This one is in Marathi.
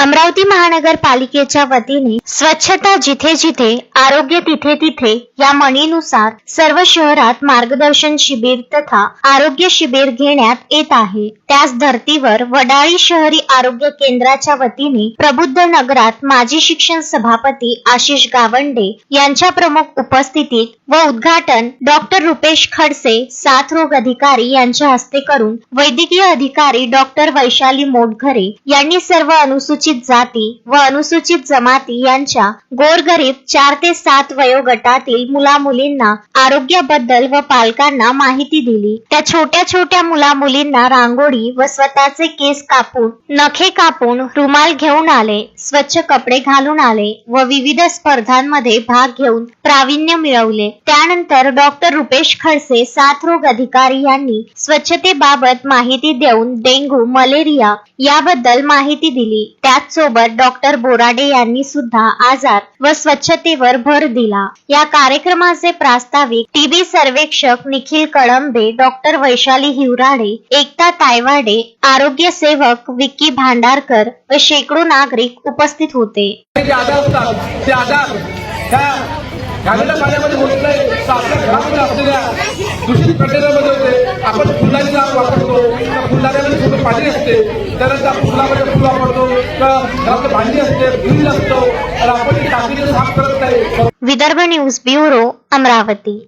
अमरावती महानगरपालिकेच्या वतीने स्वच्छता जिथे जिथे आरोग्य तिथे तिथे या म्हणीनुसार सर्व शहरात मार्गदर्शन शिबिर तथा आरोग्य शिबिर घेण्यात येत आहे। त्याच धर्तीवर वडाळी शहरी आरोग्य केंद्राच्या वतीने प्रबुद्ध नगरात माजी शिक्षण सभापती आशिष गावंडे यांच्या प्रमुख उपस्थितीत व उद्घाटन डॉक्टर रुपेश खडसे साथरोग अधिकारी यांच्या हस्ते करून वैद्यकीय अधिकारी डॉक्टर वैशाली मोटघरे यांनी सर्व अनुसूचित जाती व अनुसूचित जमाती यांच्या गोरगरीब 4 ते 7 वयोगटातील मुला मुलींना आरोग्याबद्दल व पालकांना माहिती दिली। त्या छोट्या छोट्या मुला मुलींना रांगोळी व स्वतःचे केस कापून नखे कापून रुमाल घेऊन आले, स्वच्छ कपडे घालून आले व विविध स्पर्धांमध्ये भाग घेऊन प्रावीण्य मिळवले। त्यानंतर डॉक्टर रुपेश खडसे साथरोग अधिकारी यांनी स्वच्छतेबाबत माहिती देऊन डेंग्यू मलेरिया याबद्दल माहिती दिली। त्याचसोबत डॉक्टर बोराडे यांनी सुद्धा आजार व स्वच्छतेवर भर दिला। या कार्यक्रमाचे प्रास्ताविक टीबी सर्वेक्षक निखिल कळंबे, डॉक्टर वैशाली हिवराडे, एकता तायवाडे, आरोग्य सेवक विक्की भांडारकर व शेकडो नागरिक उपस्थित होते। घाणेरड्या पाण्यामध्ये होत नाही, आपल्या घरामध्ये असलेल्या दूषित कंटेनरमध्ये होते। आपण फुलांचा वापरतो, त्या फुलांमध्ये थोडं पाणी असते, त्यानंतर त्या फुलामध्ये फुल वापरतो, घरात भांडी असते, बिल असतो, तर आपण ती टाकीने साफ करत नाही। Vidarbha news bureau, Amravati.